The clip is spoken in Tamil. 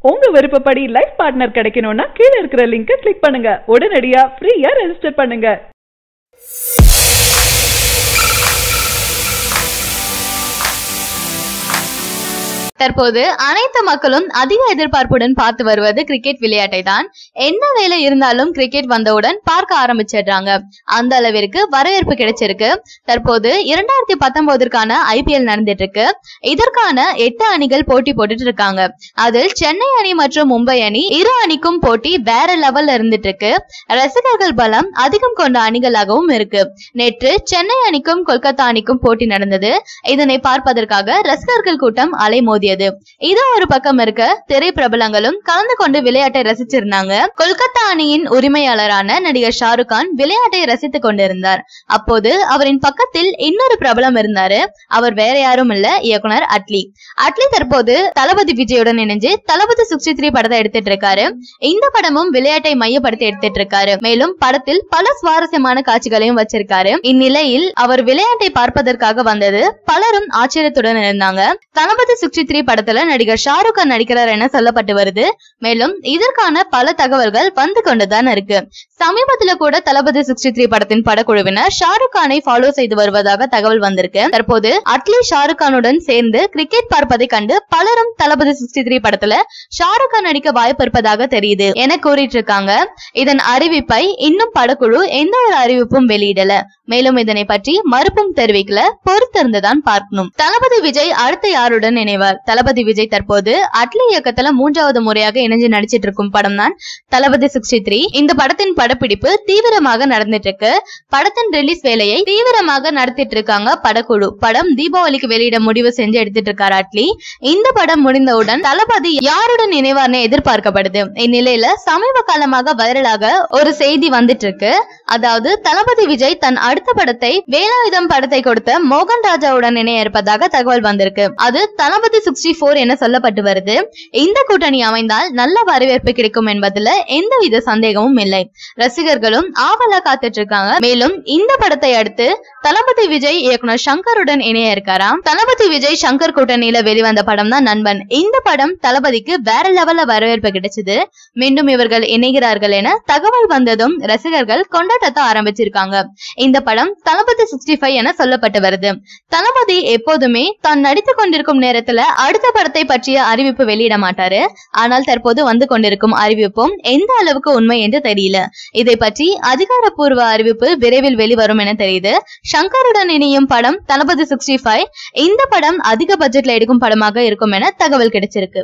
உங்க விருப்பப்படி லைஃப் பார்ட்னர் கிடைக்கணும்னா கீழ இருக்கிற லிங்கை கிளிக் பண்ணுங்க. உடனடியா ஃப்ரீயா ரெஜிஸ்டர் பண்ணுங்க. தற்போது அனைத்து மக்களும் அதிக எதிர்பார்ப்புடன் பார்த்து வருவது கிரிக்கெட் விளையாட்டை தான். என்ன வேலை இருந்தாலும் கிரிக்கெட் வந்தவுடன் பார்க்க ஆரம்பிச்சிடுறாங்க. அந்த அளவிற்கு வரவேற்பு கிடைச்சிருக்கு. தற்போது 2019 IPL நடந்துட்டு இருக்கு. இதற்கான 8 அணிகள் போட்டி போட்டுட்டு இருக்காங்க. அதில் சென்னை அணி மற்றும் மும்பை அணி இரு அணிக்கும் போட்டி வேற லெவல்ல இருந்துட்டு இருக்கு. ரசிகர்கள் பலம் அதிகம் கொண்ட அணிகளாகவும் இருக்கு. நேற்று சென்னை அணிக்கும் கொல்கத்தா அணிக்கும் போட்டி நடந்தது. இதனை பார்ப்பதற்காக ரசிகர்கள் கூட்டம் அலைமோதியது. இது ஒரு பக்கம் இருக்க திரை பிரபலங்களும் கலந்து கொண்டு விளையாட்டை ரசிச்சிருந்தாங்க. கொல்கத்தா அணியின் உரிமையாளரான நடிகர் ஷாருக் கான் விளையாட்டை ரசித்துக் கொண்டிருந்தார். அப்போது அவரின் பக்கத்தில் இன்னொரு பிரபலம் இருந்தாரு. அவர் வேற யாரும் இல்ல, இயக்குனர் அட்லி. அட்லி தற்போது தளபதி விஜயுடன் இணைஞ்சு தளபதி 63 படத்தை எடுத்துட்டு இருக்காரு. இந்த படமும் விளையாட்டை மையப்படுத்தி எடுத்துட்டு இருக்காரு. மேலும் படத்தில் பல சுவாரஸ்யமான காட்சிகளையும் வச்சிருக்காரு. இந்நிலையில் அவர் விளையாட்டை பார்ப்பதற்காக வந்தது பலரும் ஆச்சரியத்துடன் இருந்தாங்க. தளபதி 63 படத்துல நடிகர் ஷாருக் கான் நடிக்கிறார் என சொல்லப்பட்டு வருது. மேலும் இதற்கான பல தகவல்கள் வந்து கொண்டுதான் இருக்கு. சமீபத்துல கூட தளபதி 63 படத்தின் படக்குழுவினர் ஷாருக் கானை ஃபாலோ செய்து வருவதாக தகவல் வந்திருக்கு. தற்போது அட்லி ஷாருக் கானுடன் சேர்ந்து கிரிக்கெட் பார்ப்பதை கண்டு பலரும் தளபதி 63 படத்துல ஷாருக் கான் நடிக்க வாய்ப்பு இருப்பதாக தெரியுது என கூறிட்டு இருக்காங்க. இதன் அறிவிப்பை இன்னும் படக்குழு எந்த ஒரு அறிவிப்பும் வெளியிடல. மேலும் இதனை பற்றி மறுப்பும் தெரிவிக்கல. பொறுத்திருந்துதான் பார்க்கணும். தளபதி விஜய் அடுத்து யாருடன் இணைவார்? தளபதி விஜய் தற்போது அட்லி இயக்கத்துல 3வது முறையாக இணைஞ்சு நடிச்சிட்டு இருக்கும் படம் தான் தளபதி 63. இந்த படத்தின் படப்பிடிப்பு தீவிரமாக நடந்துட்டு இருக்கு. படத்தின் ரிலீஸ் வேலையை தீவிரமாக நடத்திட்டு இருக்காங்க படக்குழு. படம் தீபாவளிக்கு வெளியிட முடிவு செஞ்சு எடுத்துட்டு இருக்காரு அட்லி. இந்த படம் முடிந்தவுடன் தளபதி யாருடன் இணைவார்னு எதிர்பார்க்கப்படுது. இந்நிலையில சமீப காலமாக வைரலாக ஒரு செய்தி வந்துட்டு இருக்கு. அதாவது தளபதி விஜய் தன் அடுத்த படத்தை வேலாயுதம் படத்தை கொடுத்த மோகன் ராஜாவுடன் இணைய இருப்பதாக தகவல் வந்திருக்கு. அது தளபதி 64 என சொல்லப்பட்டு வருது. இந்த கூட்டணி அமைந்தால் நல்ல வரவேற்பு கிடைக்கும் என்பதுல எந்தவித சந்தேகமும் இல்லை. ரசிகர்களும் ஆவலா காத்துட்டு இருக்காங்க. மேலும் இந்த படத்தை அடுத்து தளபதி விஜய் இயக்குனர் சங்கருடன் இணைய இருக்காராம். தளபதி விஜய் சங்கர் கூட்டணியில வெளிவந்த படம் தான் நண்பன். இந்த படம் தளபதிக்கு வேற லெவல்ல வரவேற்பு கிடைச்சது. மீண்டும் இவர்கள் இணைகிறார்கள் என தகவல் வந்ததும் ரசிகர்கள் கொண்டாட்டத்தை ஆரம்பிச்சிருக்காங்க. இந்த படம் தளபதி 65 என சொல்லப்பட்டு வருது. தளபதி எப்போதுமே தான் நடித்துக் கொண்டிருக்கும் நேரத்துல அடுத்த படத்தை பற்றிய அறிவிப்பு வெளியிட மாட்டாரு. ஆனால் தற்போது வந்து கொண்டிருக்கும் அறிவிப்பும் எந்த அளவுக்கு உண்மை என்று தெரியல. இதை பற்றி அதிகாரப்பூர்வ அறிவிப்பு விரைவில் வெளிவரும் என தெரியுது. சங்கருடன் இணையும் படம் தளபதி 65. இந்த படம் அதிக பட்ஜெட்ல எடுக்கும் படமாக இருக்கும் என தகவல் கிடைச்சிருக்கு.